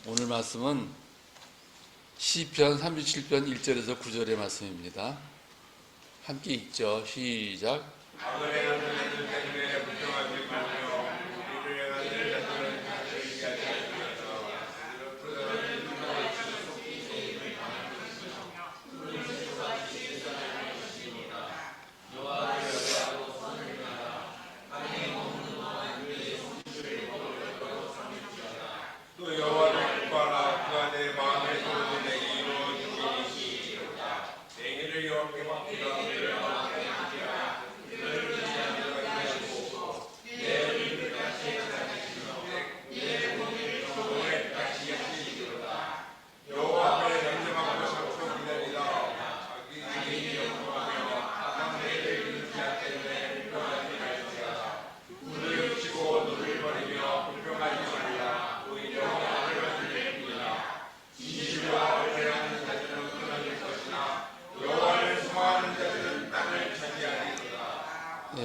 오늘 말씀은 시편 37편 1절에서 9절의 말씀입니다. 함께 읽죠. 시작.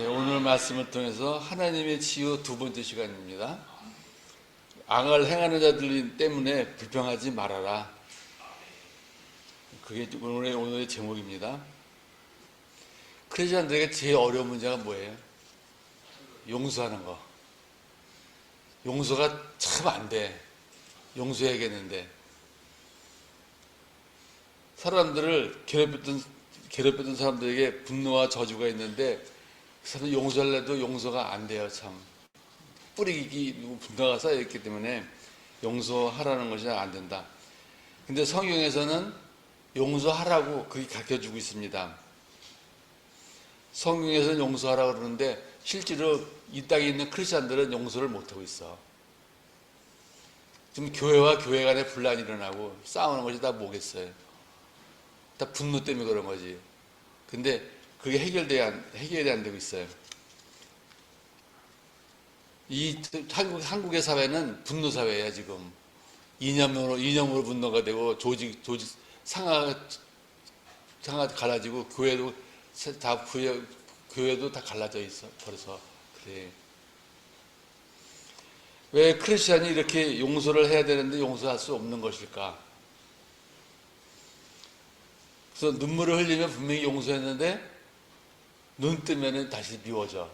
오늘 말씀을 통해서 하나님의 치유 두 번째 시간입니다. 악을 행하는 자들 때문에 불평하지 말아라. 그게 오늘의 제목입니다. 크리스천들에게 제일 어려운 문제가 뭐예요? 용서하는 거. 용서가 참 안 돼. 용서해야겠는데. 사람들을 괴롭혔던 사람들에게 분노와 저주가 있는데 그 사람 용서하려도 용서가 안 돼요. 참 뿌리기 분노가 쌓여있기 때문에 용서하라는 것이 안 된다. 근데 성경에서는 용서하라고 그게 가르쳐주고 있습니다. 성경에서는 용서하라고 그러는데 실제로 이 땅에 있는 크리스찬들은 용서를 못하고 있어. 지금 교회와 교회 간에 분란이 일어나고 싸우는 것이 다 뭐겠어요? 다 분노 때문에 그런 거지. 근데 그게 해결이 안 되고 있어요. 이 한국의 사회는 분노 사회야, 지금. 이념으로 분노가 되고, 상하가 갈라지고, 교회도 다 갈라져 있어. 벌써. 그래. 왜 크리스천이 이렇게 용서를 해야 되는데 용서할 수 없는 것일까? 그래서 눈물을 흘리면 분명히 용서했는데, 눈 뜨면은 다시 미워져.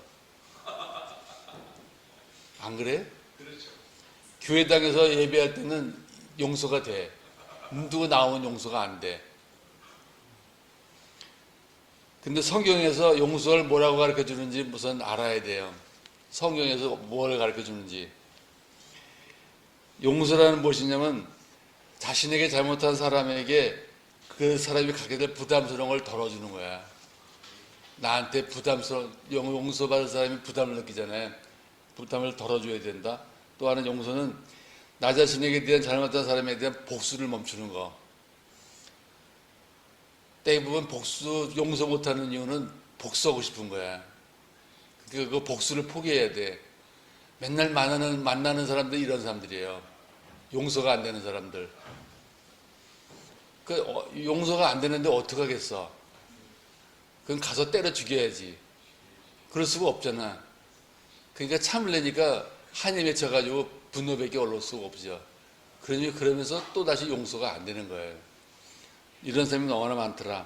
안 그래? 그렇죠. 교회당에서 예배할 때는 용서가 돼. 눈 뜨고 나오면 용서가 안 돼. 근데 성경에서 용서를 뭐라고 가르쳐 주는지 우선 알아야 돼요. 성경에서 뭘 가르쳐 주는지. 용서라는 무엇이냐면 자신에게 잘못한 사람에게 그 사람이 갖게 될 부담스러운 걸 덜어주는 거야. 나한테 용서받을 사람이 부담을 느끼잖아요. 부담을 덜어줘야 된다. 또 하나는 용서는 나 자신에게 대한 잘못한 사람에 대한 복수를 멈추는 거. 대부분 용서 못하는 이유는 복수하고 싶은 거야. 그 복수를 포기해야 돼. 맨날 만나는 사람들이 이런 사람들이에요. 용서가 안 되는 사람들. 용서가 안 되는데 어떡하겠어? 그건 가서 때려 죽여야지. 그럴 수가 없잖아. 그러니까 참으려니까 한이 맺혀가지고 분노밖에 올라올 수가 없죠. 그러면서 또다시 용서가 안 되는 거예요. 이런 사람이 너무나 많더라.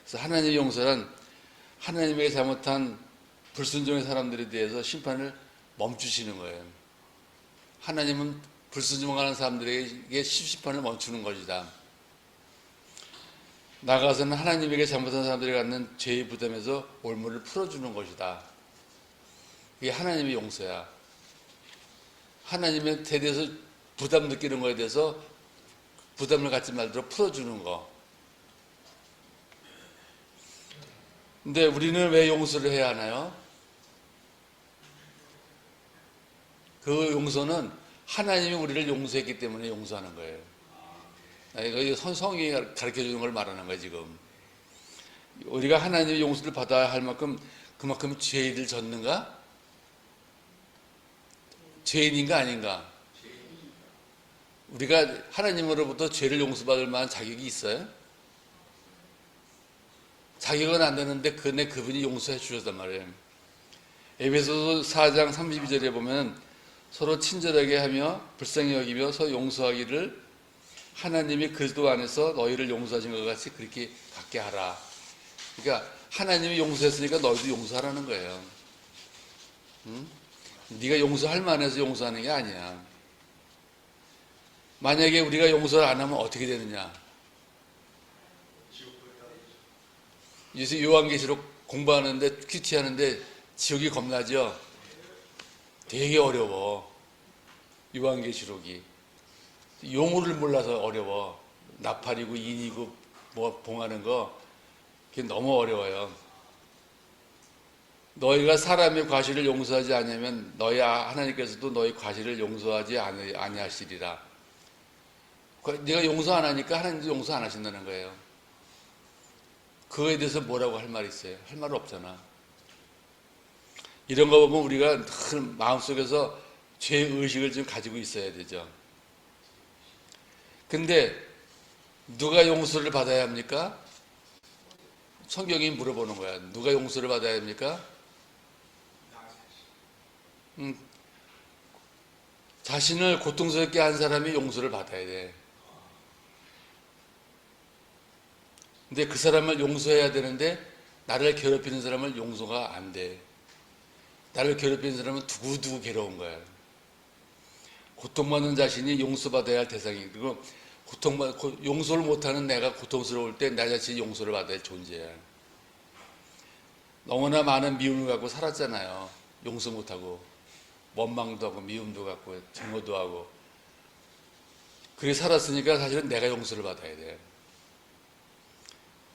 그래서 하나님의 용서는 하나님에게 잘못한 불순종의 사람들에 대해서 심판을 멈추시는 거예요. 하나님은 불순종하는 사람들에게 심판을 멈추는 것이다. 나가서는 하나님에게 잘못한 사람들이 갖는 죄의 부담에서 올무를 풀어주는 것이다. 이게 하나님의 용서야. 하나님에 대해서 부담 느끼는 거에 대해서 부담을 갖지 말도록 풀어주는 거. 근데 우리는 왜 용서를 해야 하나요? 그 용서는 하나님이 우리를 용서했기 때문에 용서하는 거예요. 이거 성경이 가르쳐 주는 걸 말하는 거예요, 지금. 우리가 하나님의 용서를 받아야 할 만큼 그만큼 죄를 졌는가? 죄인인가 아닌가? 우리가 하나님으로부터 죄를 용서받을 만한 자격이 있어요? 자격은 안 되는데 그분이 용서해 주셨단 말이에요. 에베소서 4장 32절에 보면 서로 친절하게 하며 불쌍히 여기며 서로 용서하기를 하나님이 그리스도 안에서 너희를 용서하신 것 같이 그렇게 갖게 하라. 그러니까 하나님이 용서했으니까 너희도 용서하라는 거예요. 응? 네가 용서할 만해서 용서하는 게 아니야. 만약에 우리가 용서를 안 하면 어떻게 되느냐? 요새 요한계시록 공부하는데 큐티 하는데 지옥이 겁나죠? 되게 어려워. 요한계시록이 용어를 몰라서 어려워. 나팔이고 인이고 뭐 봉하는 거 그게 너무 어려워요. 너희가 사람의 과실을 용서하지 않으면 너희 하나님께서도 너희 과실을 용서하지 아니하시리라. 네가 용서 안 하니까 하나님도 용서 안 하신다는 거예요. 그거에 대해서 뭐라고 할 말 있어요? 할 말 없잖아. 이런 거 보면 우리가 마음속에서 죄의식을 좀 가지고 있어야 되죠. 근데 누가 용서를 받아야 합니까? 성경이 물어보는 거야. 누가 용서를 받아야 합니까? 자신을 고통스럽게 한 사람이 용서를 받아야 돼. 근데 그 사람을 용서해야 되는데 나를 괴롭히는 사람을 용서가 안 돼. 나를 괴롭히는 사람은 두고두고 괴로운 거야. 고통받는 자신이 용서받아야 할 대상이, 그리고 용서를 못하는 내가 고통스러울 때 나 자신이 용서를 받아야 할 존재야. 너무나 많은 미움을 갖고 살았잖아요. 용서 못하고 원망도 하고 미움도 갖고 증오도 하고 그렇게 살았으니까 사실은 내가 용서를 받아야 돼.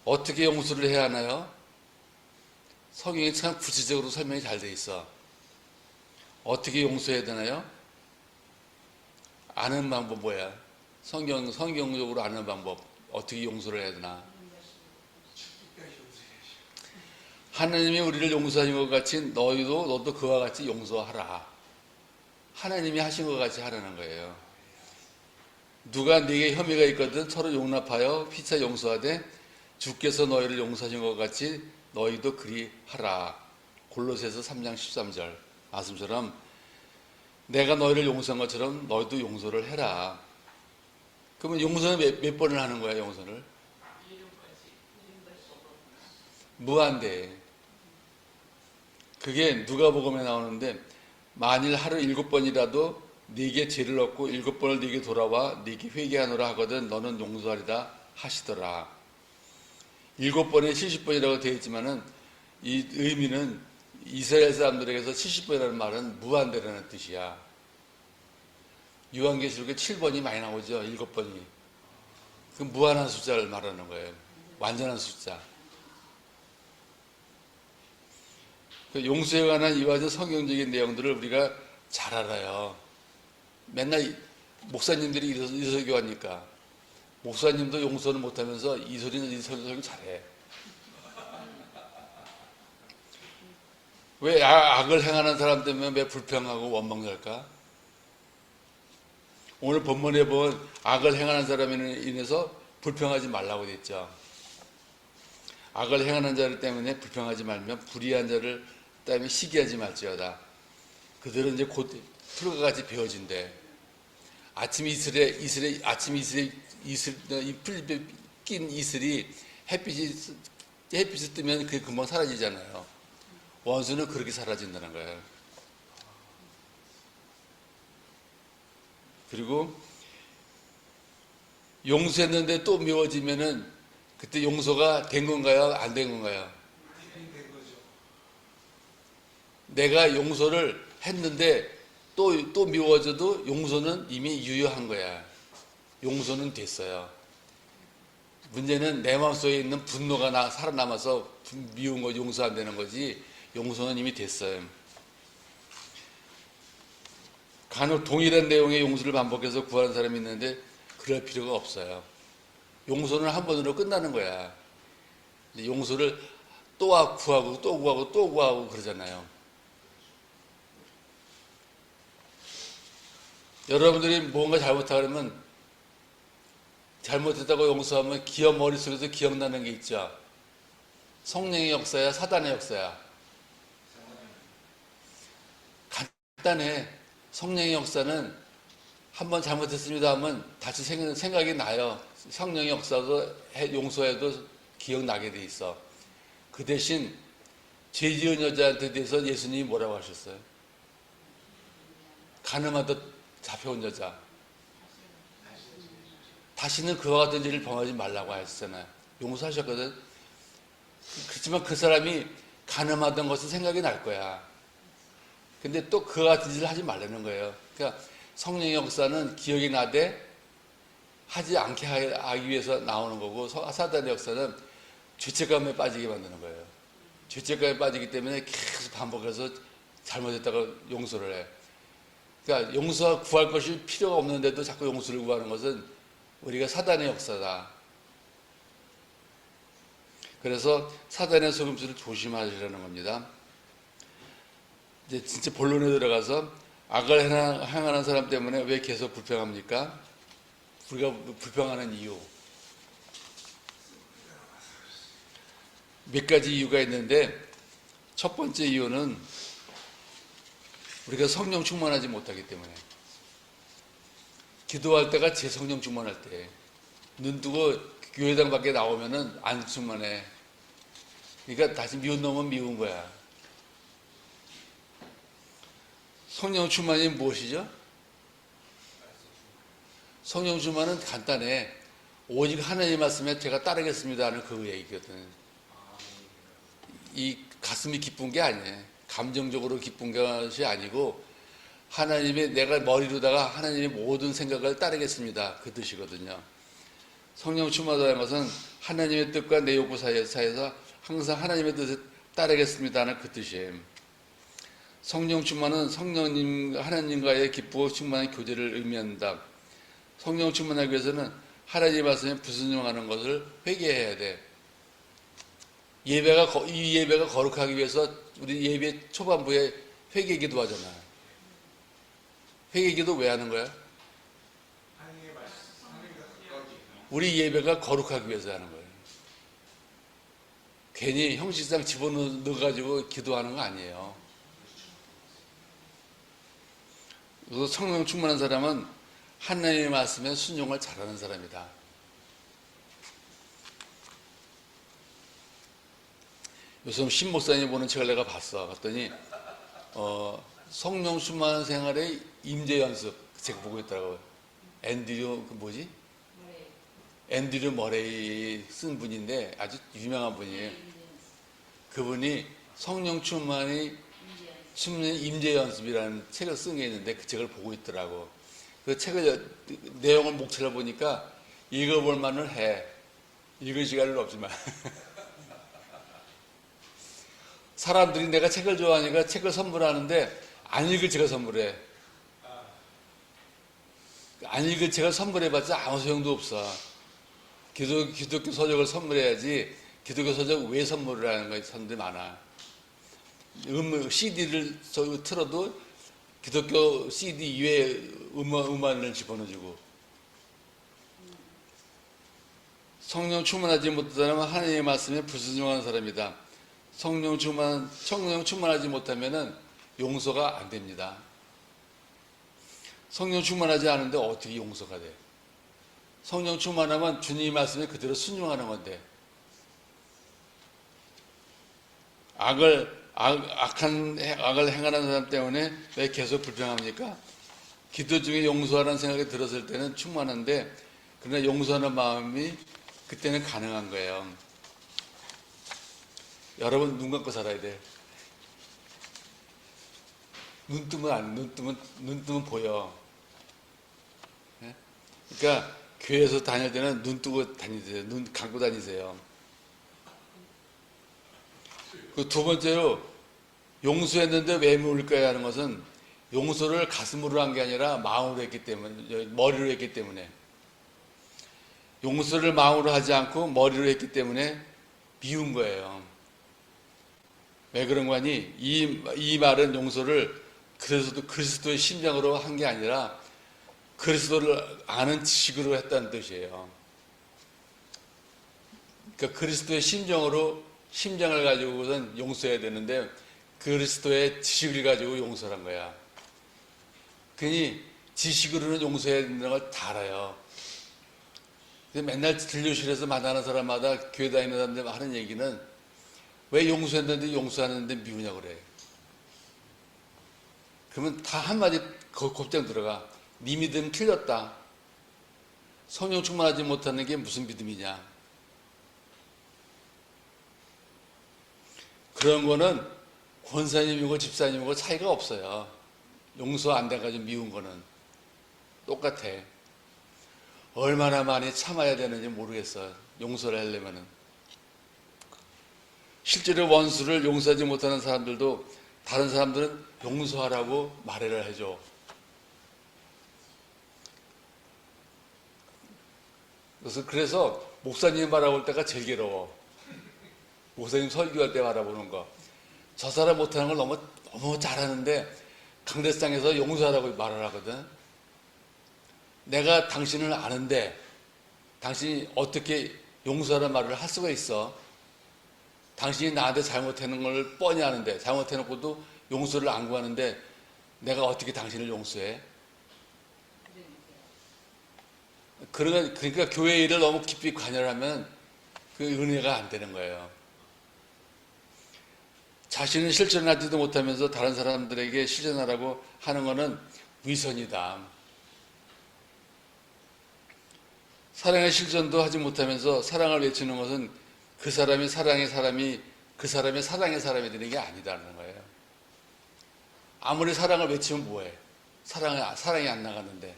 어떻게 용서를 해야 하나요? 성경이 참 구체적으로 설명이 잘 돼 있어. 어떻게 용서해야 되나요? 아는 방법 뭐야? 성경적으로 아는 방법. 어떻게 용서를 해야 되나? 하나님이 우리를 용서하신 것 같이 너도 그와 같이 용서하라. 하나님이 하신 것 같이 하라는 거예요. 누가 네게 혐의가 있거든 서로 용납하여 피차 용서하되 주께서 너희를 용서하신 것 같이 너희도 그리 하라. 골로새서 3장 13절 말씀처럼 내가 너희를 용서한 것처럼 너희도 용서를 해라. 그러면 용서는 몇 번을 하는 거야? 용서를 무한대. 그게 누가복음에 나오는데 만일 하루 7번이라도 네게 죄를 얻고 7번을 네게 돌아와 네게 회개하노라 하거든 너는 용서하리라 하시더라. 7번에 70번이라고 되어 있지만은 이 의미는 이스라엘 사람들에게서 70번이라는 말은 무한대라는 뜻이야. 요한계시록에 7번이 많이 나오죠. 7번이. 그 무한한 숫자를 말하는 거예요. 완전한 숫자. 그 용서에 관한 이와저 성경적인 내용들을 우리가 잘 알아요. 맨날 목사님들이 이설교하니까 목사님도 용서를 못하면서 이 설교 잘해. 왜 악을 행하는 사람 때문에 왜 불평하고 원망할까? 오늘 본문에 본 악을 행하는 사람에 인해서 불평하지 말라고 됐죠. 악을 행하는 자들 때문에 불평하지 말면 불의한 자를 때문에 시기하지 말지어다. 그들은 이제 곧 풀과 같이 베어진대. 아침 이슬에 풀 낀 이슬이 햇빛이 뜨면 그게 금방 사라지잖아요. 원수는 그렇게 사라진다는 거예요. 그리고 용서했는데 또 미워지면은 그때 용서가 된 건가요? 안 된 건가요? 내가 용서를 했는데 또 미워져도 용서는 이미 유효한 거야. 용서는 됐어요. 문제는 내 마음속에 있는 분노가 살아남아서 미운 거 용서 안 되는 거지 용서는 이미 됐어요. 간혹 동일한 내용의 용서를 반복해서 구하는 사람이 있는데 그럴 필요가 없어요. 용서는 한 번으로 끝나는 거야. 용서를 또 구하고 또 구하고 또 구하고 그러잖아요. 여러분들이 뭔가 잘못하고 그러면 잘못했다고 용서하면 머릿속에서 기억나는 게 있죠. 성령의 역사야, 사단의 역사야. 간단해. 성령의 역사는 한번 잘못했습니다 하면 다시 생각이 나요. 성령의 역사도 용서해도 기억나게 돼 있어. 그 대신 죄 지은 여자한테 대해서 예수님이 뭐라고 하셨어요? 가늠하다 잡혀온 여자. 다시는 그와 같은 일을 범하지 말라고 하셨잖아요. 용서하셨거든. 그렇지만 그 사람이 가늠하던 것은 생각이 날 거야. 근데 또 그와 같은 일을 하지 말라는 거예요. 그러니까 성령의 역사는 기억이 나되 하지 않게 하기 위해서 나오는 거고, 사단의 역사는 죄책감에 빠지게 만드는 거예요. 죄책감에 빠지기 때문에 계속 반복해서 잘못했다가 용서를 해. 그러니까 용서 구할 것이 필요가 없는데도 자꾸 용서를 구하는 것은 우리가 사단의 역사다. 그래서 사단의 속임수를 조심하시라는 겁니다. 이제 진짜 본론에 들어가서 악을 행하는 사람 때문에 왜 계속 불평합니까? 우리가 불평하는 이유. 몇 가지 이유가 있는데, 첫 번째 이유는 우리가 성령 충만하지 못하기 때문에. 기도할 때가 제 성령 충만할 때. 눈 뜨고 교회당 밖에 나오면은 안 충만해. 그러니까 다시 미운 놈은 미운 거야. 성령 충만이 무엇이죠? 성령 충만은 간단해. 오직 하나님 말씀에 제가 따르겠습니다 하는 그 얘기거든. 이 가슴이 기쁜 게 아니에요. 감정적으로 기쁜 것이 아니고 하나님의, 내가 머리로다가 하나님의 모든 생각을 따르겠습니다 그 뜻이거든요. 성령 충만하다는 것은 하나님의 뜻과 내 욕구 사이에서 항상 하나님의 뜻에 따르겠습니다 하는 그 뜻이에요. 성령 충만은 성령님, 하나님과의 기쁘고 충만한 교제를 의미한다. 성령 충만하기 위해서는 하나님 말씀에 불순종하는 것을 회개해야 돼. 이 예배가 거룩하기 위해서 우리 예배 초반부에 회개 기도하잖아. 회개 기도 왜 하는 거야? 우리 예배가 거룩하기 위해서 하는 거예요. 괜히 형식상 집어넣어가지고 기도하는 거 아니에요. 그래서 성령 충만한 사람은 하나님의 말씀에 순종을 잘하는 사람이다. 요즘 신 목사님이 보는 책을 내가 봤어. 봤더니 성령 충만한 생활의 임재 연습 그 책 보고 있더라고요. 앤드류 머레이 쓴 분인데 아주 유명한 분이에요. 그분이 성령 충만의 임재 연습이라는 책을 쓴 게 있는데 그 책을 보고 있더라고. 그 책을 내용을 목차를 보니까 읽어볼 만을 해. 읽을 시간은 없지만 사람들이 내가 책을 좋아하니까 책을 선물하는데 안 읽을 책을 선물해. 안 읽을 책을 선물해봤자 아무 소용도 없어. 기독교 서적을 선물해야지. 기독교 서적 왜 선물을 하는 거야? 사람들이 많아. CD를 틀어도 기독교 CD 이외에 음반을 집어넣어주고. 성령 충만하지 못한 사람은 하나님의 말씀에 불순종하는 사람이다. 성령 충만하지 못하면은 용서가 안 됩니다. 성령 충만하지 않은데 어떻게 용서가 돼? 성령 충만하면 주님 말씀에 그대로 순종하는 건데. 악을 행하는 사람 때문에 왜 계속 불평합니까? 기도 중에 용서하라는 생각이 들었을 때는 충만한데, 그러나 용서하는 마음이 그때는 가능한 거예요. 여러분 눈 감고 살아야 돼. 눈 뜨면 보여. 그러니까 교회에서 다닐 때는 눈 뜨고 다니세요. 눈 감고 다니세요. 그 두 번째로 용서했는데 왜 울까요 하는 것은 용서를 가슴으로 한 게 아니라 마음으로 했기 때문에, 머리로 했기 때문에. 용서를 마음으로 하지 않고 머리로 했기 때문에 미운 거예요. 왜 그런 거니? 이 말은 용서를 그리스도의 심장으로 한 게 아니라 그리스도를 아는 지식으로 했다는 뜻이에요. 그러니까 그리스도의 심장을 가지고선 용서해야 되는데 그리스도의 지식을 가지고 용서를 한 거야. 괜히 지식으로는 용서해야 된다는 걸 다 알아요. 근데 맨날 진료실에서 만나는 사람마다 교회 다니는 사람들 하는 얘기는 왜 용서했는데 용서하는데 미우냐고 그래. 그러면 다 한마디 곧장 들어가. 네 믿음 틀렸다. 성령 충만하지 못하는 게 무슨 믿음이냐. 그런 거는 권사님이고 집사님이고 차이가 없어요. 용서 안 돼가지고 미운 거는 똑같아. 얼마나 많이 참아야 되는지 모르겠어. 용서를 하려면은. 실제로 원수를 용서하지 못하는 사람들도 다른 사람들은 용서하라고 말을 해줘. 그래서 목사님 바라볼 때가 제일 괴로워. 목사님 설교할 때 바라보는 거. 저 사람 못하는 걸 너무 잘하는데 강대상에서 용서하라고 말을 하거든. 내가 당신을 아는데 당신이 어떻게 용서하라는 말을 할 수가 있어? 당신이 나한테 잘못하는 걸 뻔히 아는데 잘못해놓고도 용서를 안 구하는데 내가 어떻게 당신을 용서해? 그러니까 교회 일을 너무 깊이 관여하면 그 은혜가 안 되는 거예요. 자신은 실천하지도 못하면서 다른 사람들에게 실천하라고 하는 것은 위선이다. 사랑의 실천도 하지 못하면서 사랑을 외치는 것은 그 사람이 사랑의 사람이 그 사람의 사랑의 사람이 되는 게 아니다는 거예요. 아무리 사랑을 외치면 뭐해? 사랑이 안 나가는데.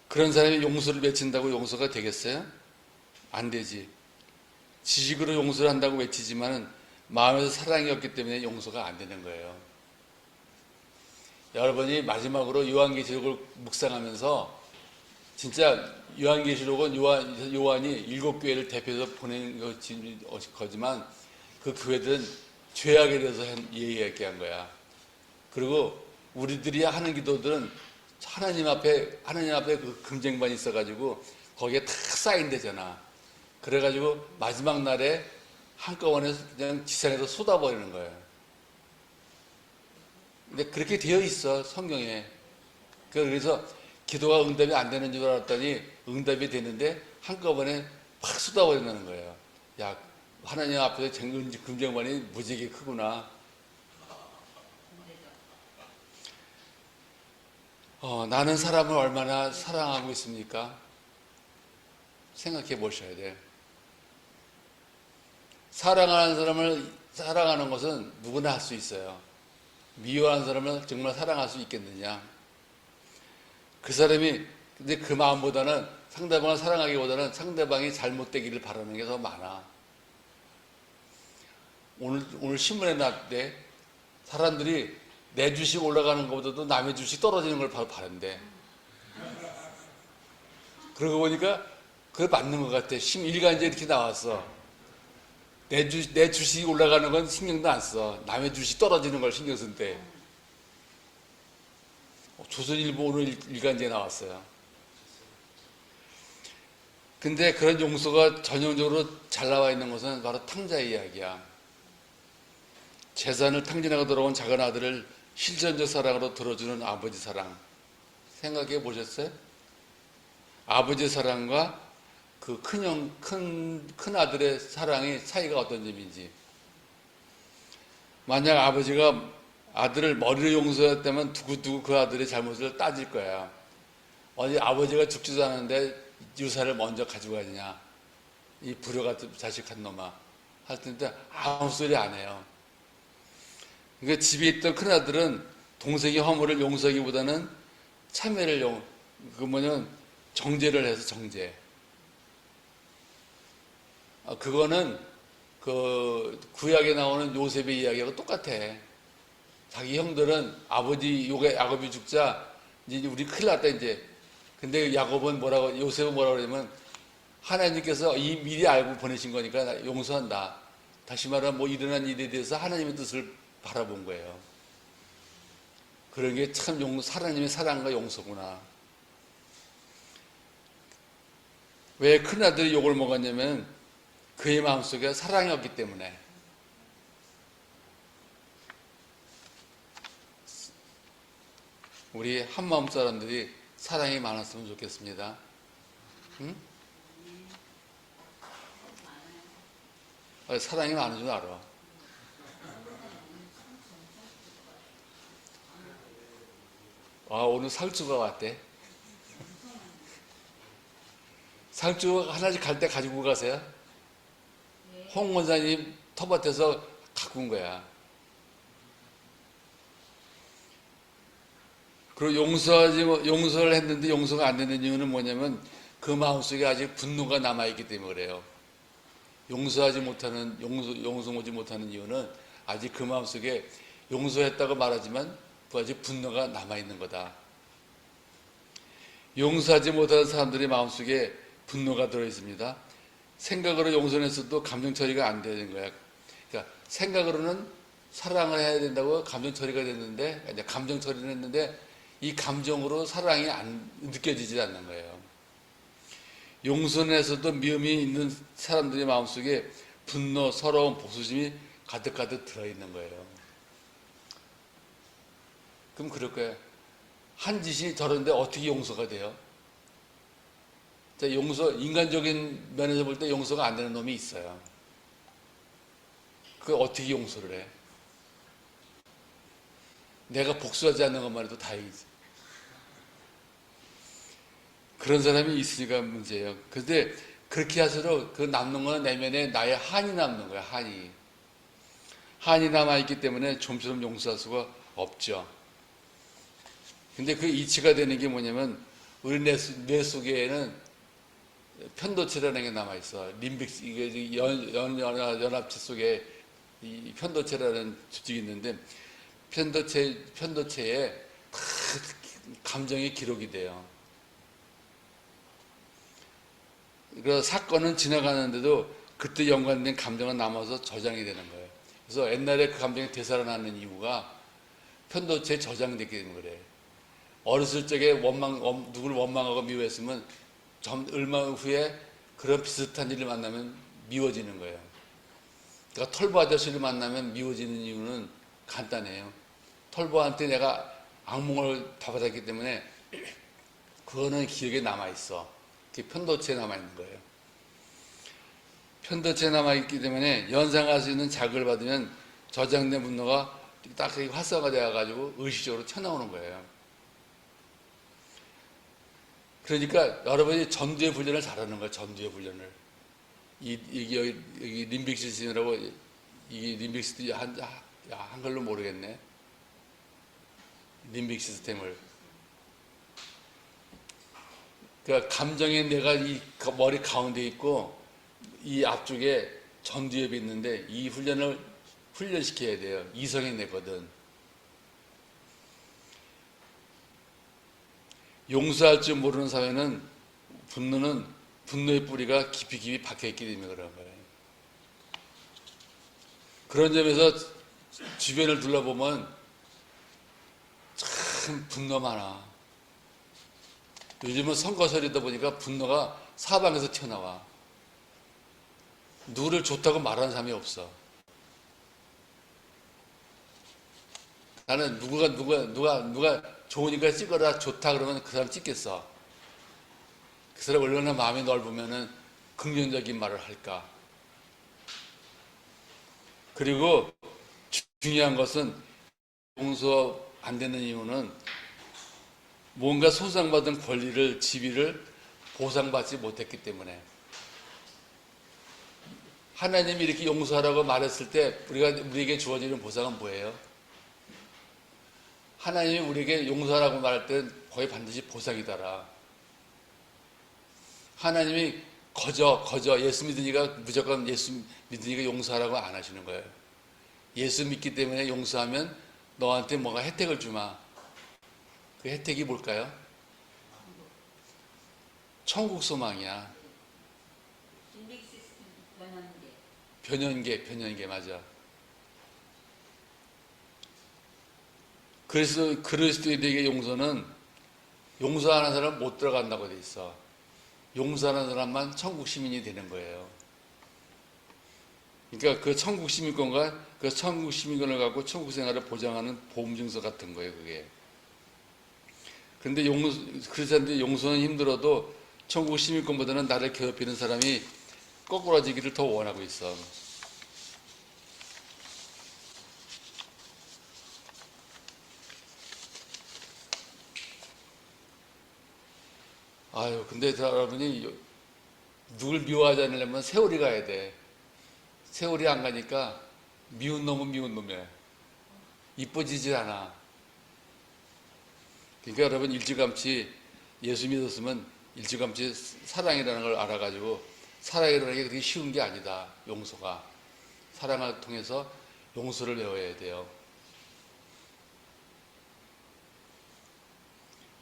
그런 사람이 용서를 외친다고 용서가 되겠어요? 안 되지. 지식으로 용서를 한다고 외치지만은 마음에서 사랑이 없기 때문에 용서가 안 되는 거예요. 여러분이 마지막으로 요한계시록을 묵상하면서 진짜 요한계시록은 요한이 7교회를 대표해서 보낸 거지만 그 교회들은 죄악에 대해서 얘기한 거야. 그리고 우리들이 하는 기도들은 하나님 앞에 그 금쟁반이 있어가지고 거기에 다 쌓인대잖아. 그래가지고 마지막 날에 한꺼번에 그냥 지상에서 쏟아버리는 거예요. 근데 그렇게 되어 있어, 성경에. 그래서 기도가 응답이 안 되는 줄 알았더니 응답이 되는데 한꺼번에 팍 쏟아버린다는 거예요. 야, 하나님 앞에서 금쟁반이 무지하게 크구나. 나는 사람을 얼마나 사랑하고 있습니까? 생각해 보셔야 돼. 사랑하는 사람을 사랑하는 것은 누구나 할 수 있어요. 미워하는 사람을 정말 사랑할 수 있겠느냐? 그 사람이 근데 그 마음보다는 상대방을 사랑하기보다는 상대방이 잘못되기를 바라는 게 더 많아. 오늘 신문에 났대. 사람들이 내 주식 올라가는 것보다도 남의 주식 떨어지는 걸 바란대. 그러고 보니까 그게 맞는 것 같아. 일간지에 이렇게 나왔어. 내 주식이 올라가는 건 신경도 안 써. 남의 주식 떨어지는 걸 신경 쓴대. 조선일보 오늘 일간지에 나왔어요. 근데 그런 용서가 전형적으로 잘 나와 있는 것은 바로 탕자의 이야기야. 재산을 탕진하고 돌아온 작은 아들을 실존적 사랑으로 들어주는 아버지 사랑. 생각해 보셨어요? 아버지 사랑과 그 큰 아들의 사랑의 차이가 어떤 점인지. 만약 아버지가 아들을 머리로 용서했다면 두고두고 그 아들의 잘못을 따질 거야. 어디 아버지가 죽지도 않았는데 유산을 먼저 가져가느냐. 이 불효같은 자식한 놈아. 할 텐데 아무 소리 안 해요. 그러니까 집에 있던 큰아들은 동생의 허물을 용서하기보다는 참회를 정죄를 해서 정죄. 그거는 그 구약에 나오는 요셉의 이야기하고 똑같아. 자기 형들은 야곱이 죽자 이제 우리 큰일 났다 이제. 근데 요셉은 뭐라고 그러냐면 하나님께서 미리 알고 보내신 거니까 나 용서한다. 다시 말하면 뭐 일어난 일에 대해서 하나님의 뜻을 바라본 거예요. 그런 게 참 하나님의 사랑과 용서구나. 왜 큰아들이 욕을 먹었냐면 그의 마음속에 사랑이 없기 때문에. 우리 한마음 사람들이 사랑이 많았으면 좋겠습니다. 응? 사랑이 많은 줄 알아. 오늘 살주가 왔대. 살주 하나씩 갈 때 가지고 가세요. 홍 원사님 텃밭에서 갖고 온 거야. 그리고 용서를 했는데 용서가 안 되는 이유는 뭐냐면 그 마음속에 아직 분노가 남아있기 때문에 그래요. 용서하지 못하는, 용서하지 못하는 이유는 아직 그 마음속에 용서했다고 말하지만 아직 분노가 남아있는 거다. 용서하지 못하는 사람들의 마음속에 분노가 들어있습니다. 생각으로 용서했어도 감정 처리가 안 되는 거야. 그러니까 생각으로는 사랑을 해야 된다고 감정 처리가 됐는데, 이제 감정 처리를 했는데 이 감정으로 사랑이 안 느껴지지 않는 거예요. 용서에서도 미움이 있는 사람들의 마음속에 분노, 서러움, 복수심이 가득가득 들어있는 거예요. 그럼 그럴 거예요. 한 짓이 저런데 어떻게 용서가 돼요? 자, 인간적인 면에서 볼 때 용서가 안 되는 놈이 있어요. 그걸 어떻게 용서를 해? 내가 복수하지 않는 것만 해도 다행이지. 그런 사람이 있으니까 문제예요. 그런데 그렇게 할수록 그 남는 건 내면에 나의 한이 남는 거야, 한이. 한이 남아있기 때문에 좀처럼 용서할 수가 없죠. 근데 그 이치가 되는 게 뭐냐면 우리 뇌 속에는 편도체라는 게 남아있어. 이게 연합체 속에 이 편도체라는 조직이 있는데 편도체에 다 감정이 기록이 돼요. 그래서 사건은 지나가는데도 그때 연관된 감정은 남아서 저장이 되는 거예요. 그래서 옛날에 그 감정이 되살아나는 이유가 편도체에 저장되게 되는 거래요. 어렸을 적에 누구를 원망하고 미워했으면 얼마 후에 그런 비슷한 일을 만나면 미워지는 거예요. 그러니까 털보 아저씨를 만나면 미워지는 이유는 간단해요. 털보한테 내가 악몽을 받았기 때문에 그거는 기억에 남아있어. 그게 편도체에 남아있는 거예요. 편도체에 남아있기 때문에 연상할 수 있는 자극을 받으면 저장된 분노가 딱 활성화가 되어가지고 의식적으로 튀어나오는 거예요. 그러니까 여러분이 전두의 훈련을 잘하는 거예요. 전두의 훈련을. 여기 림빅 시스템이라고, 이 림빅 시스템, 한글로 모르겠네. 림빅 시스템을. 그러니까 감정의 뇌가 이 머리 가운데 있고 이 앞쪽에 전두엽이 있는데 이 훈련을 훈련시켜야 돼요. 이성의 뇌거든. 용서할 줄 모르는 사회는 분노의 뿌리가 깊이 박혀있기 때문에 그런 거예요. 그런 점에서 주변을 둘러보면 참 분노 많아. 요즘은 선거설이다 보니까 분노가 사방에서 튀어나와. 누구를 좋다고 말하는 사람이 없어. 나는 누가 좋으니까 찍어라, 좋다 그러면 그 사람 찍겠어. 그 사람 얼마나 마음이 넓으면은 긍정적인 말을 할까. 그리고 중요한 것은 용서 안 되는 이유는 뭔가 손상받은 권리를, 지위를 보상받지 못했기 때문에. 하나님이 이렇게 용서하라고 말했을 때 우리에게 주어지는 보상은 뭐예요? 하나님이 우리에게 용서하라고 말할 때는 거의 반드시 보상이더라. 하나님이 거저 예수 믿으니까 무조건 예수 믿으니까 용서하라고 안 하시는 거예요. 예수 믿기 때문에 용서하면 너한테 뭔가 혜택을 주마. 그 혜택이 뭘까요? 천국 소망이야. 변연계 맞아. 그래서 그리스도인에게 용서는 용서하는 사람 못 들어간다고 돼 있어. 용서하는 사람만 천국 시민이 되는 거예요. 그러니까 그 천국 시민권과 그 천국 시민권을 갖고 천국 생활을 보장하는 보험증서 같은 거예요, 그게. 그런데 그렇지 용서는 힘들어도 천국 시민권보다는 나를 괴롭히는 사람이 거꾸로지기를 더 원하고 있어. 아유, 근데 여러분이 누굴 미워하지 않으려면 세월이 가야 돼. 세월이 안 가니까 미운 놈은 미운 놈이야. 이뻐지질 않아. 그러니까 여러분 일찌감치 예수 믿었으면 일찌감치 사랑이라는 걸 알아가지고 사랑이라는 게 그렇게 쉬운 게 아니다. 용서가. 사랑을 통해서 용서를 배워야 돼요.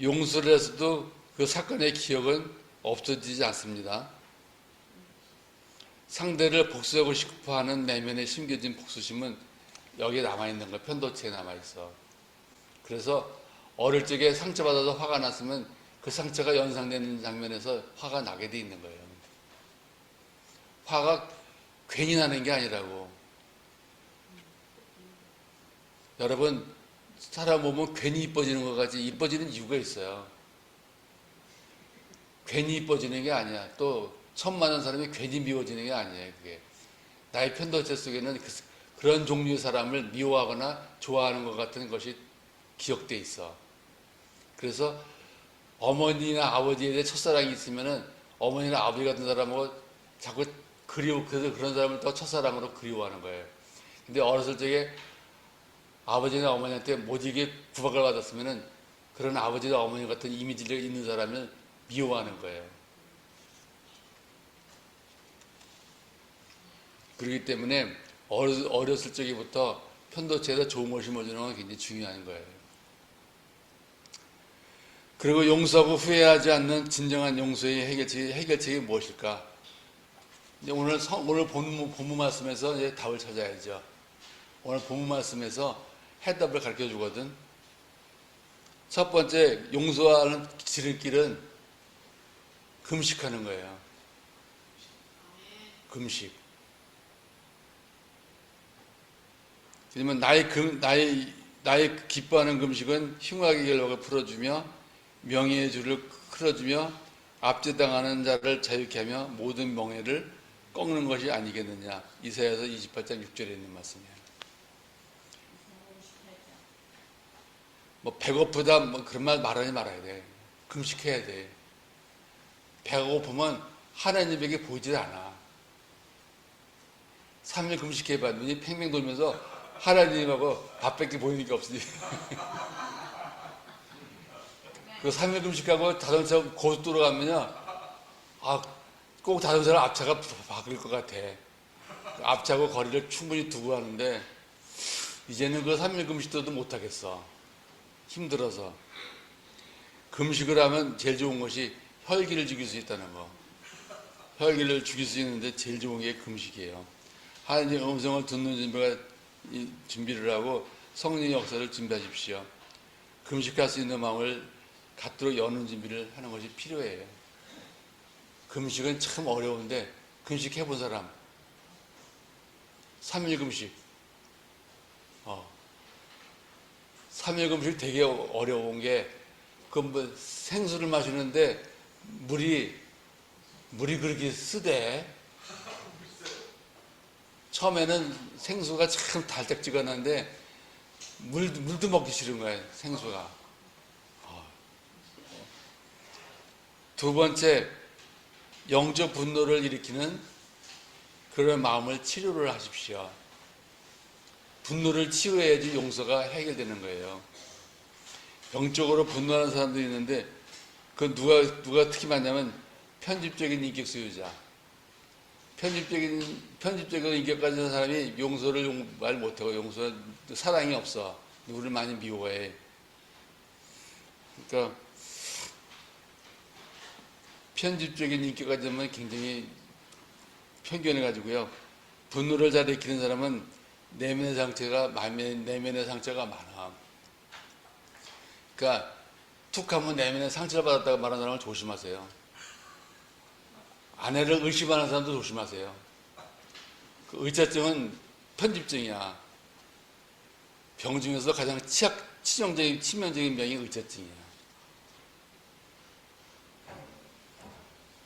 용서를 해서도 그 사건의 기억은 없어지지 않습니다. 상대를 복수하고 싶어 하는 내면에 심겨진 복수심은 여기에 남아있는 거야. 편도체에 남아있어. 그래서 어릴 적에 상처받아서 화가 났으면 그 상처가 연상되는 장면에서 화가 나게 돼 있는 거예요. 화가 괜히 나는 게 아니라고. 여러분, 사람 보면 괜히 이뻐지는 것 같이 이뻐지는 이유가 있어요. 괜히 이뻐지는 게 아니야. 또 처음 만난 사람이 괜히 미워지는 게 아니에요. 그게 나의 편도체 속에는 그런 종류의 사람을 미워하거나 좋아하는 것 같은 것이 기억돼 있어. 그래서 어머니나 아버지에 대해 첫사랑이 있으면은 어머니나 아버지 같은 사람하고 자꾸 그래서 그런 사람을 더 첫사랑으로 그리워하는 거예요. 근데 어렸을 적에 아버지나 어머니한테 못이게 구박을 받았으면은 그런 아버지나 어머니 같은 이미지가 있는 사람을 미워하는 거예요. 그렇기 때문에 어렸을 적부터 편도체에다 좋은 걸 심어주는 건 굉장히 중요한 거예요. 그리고 용서하고 후회하지 않는 진정한 용서의 해결책이 무엇일까? 이제 오늘 본문 말씀에서 이제 답을 찾아야죠. 오늘 본문 말씀에서 해답을 가르쳐 주거든. 첫 번째, 용서하는 지름길은 금식하는 거예요. 금식. 왜냐면 나의 기뻐하는 금식은 흉악의 결박을 풀어주며 명예의 줄을 끌어주며 압제당하는 자를 자유케 하며 모든 명예를 꺾는 것이 아니겠느냐. 이사야서 28장 6절에 있는 말씀이에요. 뭐 배고프다 뭐 그런 말 말하지 말아야 돼. 금식해야 돼. 배가 고프면 하나님에게 보이질 않아. 3일 금식해봐. 눈이 팽팽 돌면서 하나님하고 밥밖에 보이는 게 없으니. 그 3일 금식하고 자동차 고속도로 가면요. 꼭 자동차를 앞차가 바뀔 것 같아. 앞차하고 거리를 충분히 두고 하는데, 이제는 그 3일 금식도 못하겠어. 힘들어서. 금식을 하면 제일 좋은 것이 혈기를 죽일 수 있다는 거. 혈기를 죽일 수 있는데 제일 좋은 게 금식이에요. 하나님의 음성을 듣는 준비를 하고 성령의 역사를 준비하십시오. 금식할 수 있는 마음을 갖도록 여는 준비를 하는 것이 필요해요. 금식은 참 어려운데 금식 해본 사람 3일 금식 3일 금식 되게 어려운 게 뭐 생수를 마시는데 물이 그렇게 쓰대. 처음에는 생수가 참 달짝지근한데 물도 먹기 싫은 거예요. 생수가. 두 번째, 영적 분노를 일으키는 그런 마음을 치료를 하십시오. 분노를 치유해야지 용서가 해결되는 거예요. 영적으로 분노하는 사람들이 있는데 그 누가 특히 많냐면 편집적인 인격 소유자. 편집적인 인격 가진 사람이 용서를 말 못하고 사랑이 없어. 누구를 많이 미워해. 그러니까 편집적인 인격 가진 사람은 굉장히 편견해 가지고요. 분노를 잘 익히는 사람은 내면의 상처가 많아. 그러니까 툭 하면 내면에 상처를 받았다고 말하는 사람을 조심하세요. 아내를 의심하는 사람도 조심하세요. 그 의자증은 편집증이야. 병 중에서 가장 치명적인 병이 의자증이야.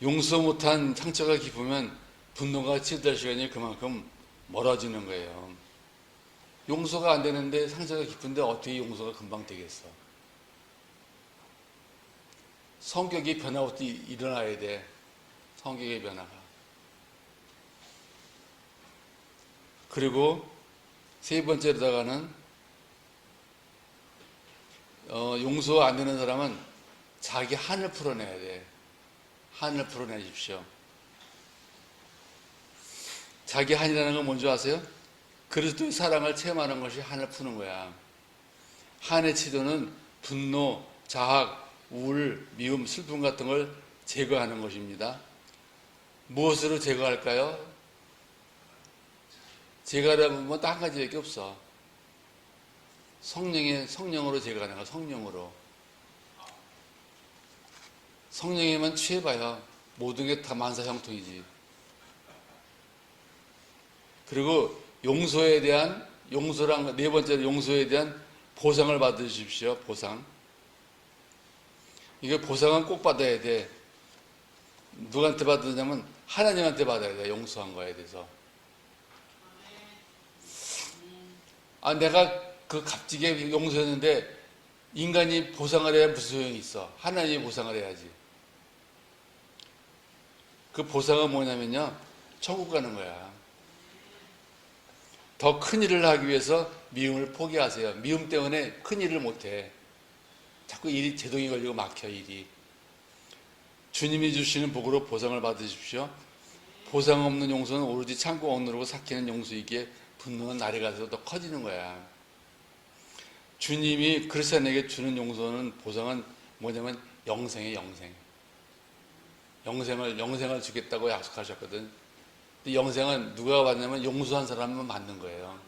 용서 못한 상처가 깊으면 분노가 치유될 시간이 그만큼 멀어지는 거예요. 용서가 안 되는데 상처가 깊은데 어떻게 용서가 금방 되겠어? 성격이 변화부터 일어나야 돼. 성격의 변화가. 그리고 세 번째로다가는 용서 안 되는 사람은 자기 한을 풀어내야 돼. 한을 풀어내십시오. 자기 한이라는 건 뭔지 아세요? 그리스도의 사랑을 체험하는 것이 한을 푸는 거야. 한의 치료는 분노, 자학, 우울, 미움, 슬픔 같은 걸 제거하는 것입니다. 무엇으로 제거할까요? 제거하려면 뭐 딱 한 가지밖에 없어. 성령으로 제거하는 거야. 성령으로. 성령에만 취해봐야 모든 게 다 만사형통이지. 그리고 용서란 네 번째로 용서에 대한 보상을 받으십시오. 보상. 이게 보상은 꼭 받아야 돼. 누구한테 받느냐면 하나님한테 받아야 돼. 용서한 거에 대해서. 내가 그 값지게 용서했는데 인간이 보상을 해야 무슨 소용이 있어? 하나님이 보상을 해야지. 그 보상은 뭐냐면요, 천국 가는 거야. 더 큰 일을 하기 위해서 미움을 포기하세요. 미움 때문에 큰 일을 못해. 자꾸 일이 제동이 걸리고 막혀, 일이. 주님이 주시는 복으로 보상을 받으십시오. 보상 없는 용서는 오로지 참고 억누르고 삭히는 용서이기에 분노는 날이 갈수록 더 커지는 거야. 주님이 그리스도인에게 주는 용서는 보상은 뭐냐면 영생의 영생. 영생을 주겠다고 약속하셨거든. 근데 영생은 누가 받냐면 용서한 사람만 받는 거예요.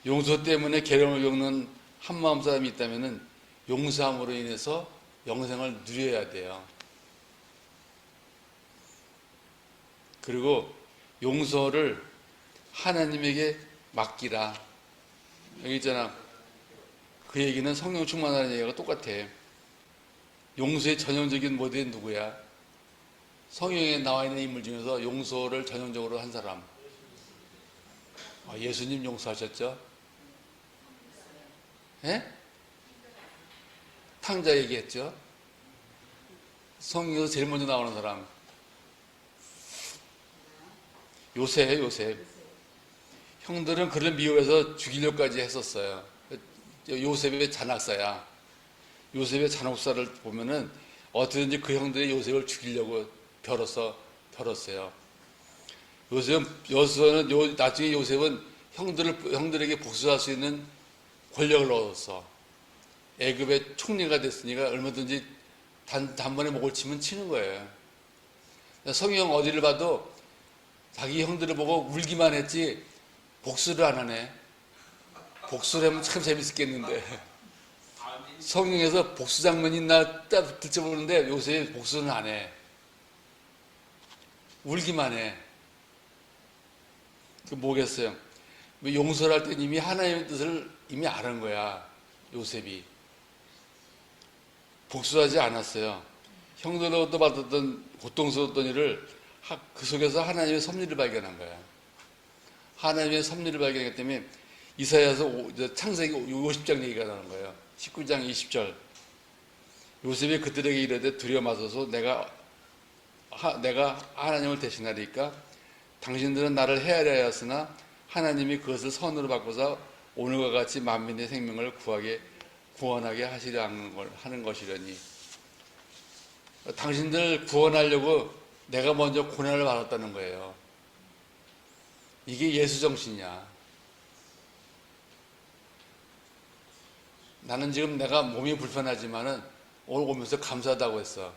용서 때문에 괴로움을 겪는 한마음 사람이 있다면 용서함으로 인해서 영생을 누려야 돼요. 그리고 용서를 하나님에게 맡기라. 여기 있잖아. 그 얘기는 성령 충만하는 얘기가 똑같아. 용서의 전형적인 모델이 누구야? 성경에 나와 있는 인물 중에서 용서를 전형적으로 한 사람. 예수님 용서하셨죠? 예? 탕자 얘기했죠? 성경에서 제일 먼저 나오는 사람. 요셉. 형들은 그를 미워해서 죽이려고까지 했었어요. 요셉의 잔악사야. 요셉의 잔혹사를 보면은 어떻게든지 그 형들이 요셉을 죽이려고 벼렀어요. 나중에 요셉은 형들에게 복수할 수 있는 권력을 얻었어. 애굽의 총리가 됐으니까 얼마든지 단번에 목을 치면 치는 거예요. 성경 어디를 봐도 자기 형들을 보고 울기만 했지 복수를 안 하네. 복수를 하면 참 재밌었겠는데. 성경에서 복수 장면이 있나 딱 들춰보는데 요셉이 복수는 안 해. 울기만 해. 그 뭐겠어요? 용서를 할 때 이미 하나님의 뜻을 이미 아는 거야. 요셉이. 복수하지 않았어요. 형들로부터 받았던 고통스러웠던 일을 그 속에서 하나님의 섭리를 발견한 거야. 하나님의 섭리를 발견했기 때문에 이사야서 창세기 50장 얘기가 나오는 거예요. 19장 20절. 요셉이 그들에게 이르되 두려워 마소서 내가 하나님을 대신하리까 당신들은 나를 헤아려 하였으나 하나님이 그것을 선으로 바꿔서 오늘과 같이 만민의 생명을 구원하게 하시려 하는 것이려니. 당신들 구원하려고 내가 먼저 고난을 받았다는 거예요. 이게 예수 정신이야. 나는 지금 내가 몸이 불편하지만은 오늘 오면서 감사하다고 했어.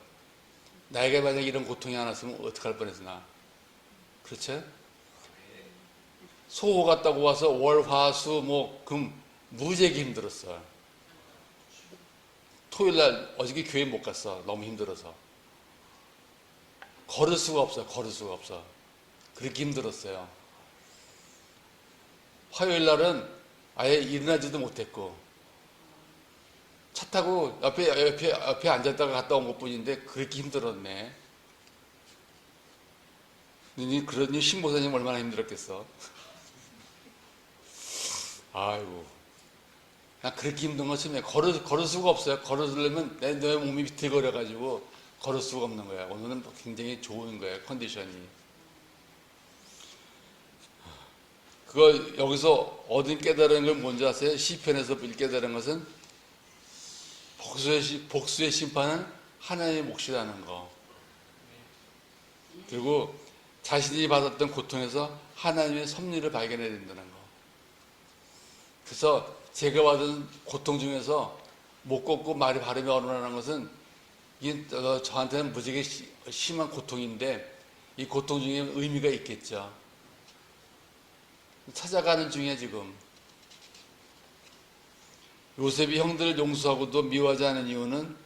나에게 만약 이런 고통이 안 왔으면 어떡할 뻔했어, 나. 그렇죠? 소호 갔다고 와서 월, 화, 수, 목, 금 무지하게 힘들었어. 토요일날 어저께 교회 못 갔어. 너무 힘들어서. 걸을 수가 없어. 그렇게 힘들었어요. 화요일날은 아예 일어나지도 못했고 차 타고 옆에 앉았다가 갔다 온 것뿐인데 그렇게 힘들었네. 그러니 신보사님 얼마나 힘들었겠어. 아이고. 나 그렇게 힘든 거 처음에 걸을 수가 없어요. 걸으려면 내 몸이 비틀거려가지고 걸을 수가 없는 거야. 오늘은 굉장히 좋은 거야, 컨디션이. 그거 여기서 얻은 깨달은 건 뭔지 아세요? 시편에서 깨달은 것은 복수의 심판은 하나님의 몫이라는 거. 그리고 자신이 받았던 고통에서 하나님의 섭리를 발견해야 된다는 거. 그래서 제가 받은 고통 중에서 못 걷고 말이 발음이 어눌한 것은 이게 저한테는 무지하게 심한 고통인데 이 고통 중에 의미가 있겠죠. 찾아가는 중에 지금 요셉이 형들을 용서하고도 미워하지 않은 이유는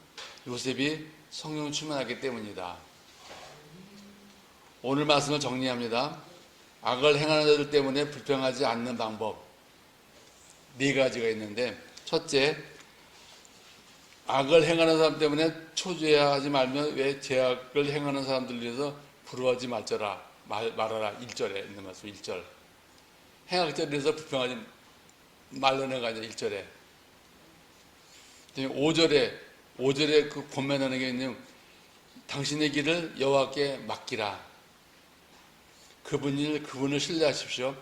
요셉이 성령 충만하기 때문이다. 오늘 말씀을 정리합니다. 악을 행하는 자들 때문에 불평하지 않는 방법 네 가지가 있는데, 첫째, 악을 행하는 사람 때문에 초조해하지 말면 왜 죄악을 행하는 사람들 위해서 부러워하지 말아라. 1절에 있는 말씀. 1절. 행악자에 대해서 불평하지 말라는 거 아니야. 1절에. 5절에 그 권면하는 게 있는, 당신의 길을 여호와께 맡기라. 그분을 신뢰하십시오.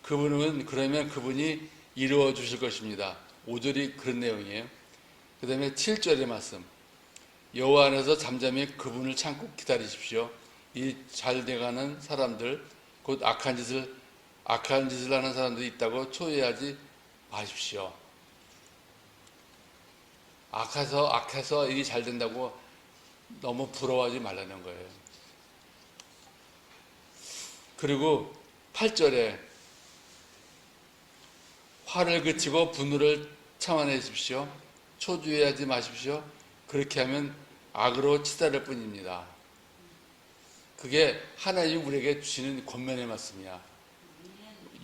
그러면 그분이 이루어 주실 것입니다. 5절이 그런 내용이에요. 그 다음에 7절의 말씀. 여호와 안에서 잠잠히 그분을 참고 기다리십시오. 이 잘 돼가는 사람들, 곧 악한 짓을 하는 사람들이 있다고 초회하지 마십시오. 악해서 일이 잘 된다고 너무 부러워하지 말라는 거예요. 그리고 8절에 화를 그치고 분노를 참아내십시오. 초조해하지 마십시오. 그렇게 하면 악으로 치달을 뿐입니다. 그게 하나님이 우리에게 주시는 권면의 말씀이야.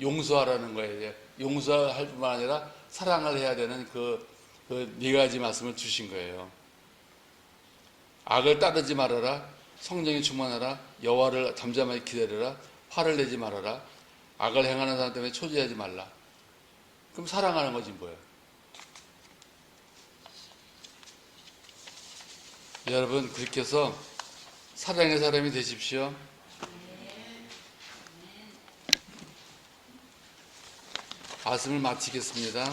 용서하라는 거예요. 용서할 뿐만 아니라 사랑을 해야 되는 그 네 가지 말씀을 주신 거예요. 악을 따르지 말아라. 성령이 충만하라. 여호와를 잠잠하게 기다려라. 화를 내지 말아라. 악을 행하는 사람 때문에 초조해하지 말라. 그럼 사랑하는 거지 뭐예요. 여러분, 그렇게 해서 사랑의 사람이 되십시오. 말씀을 마치겠습니다.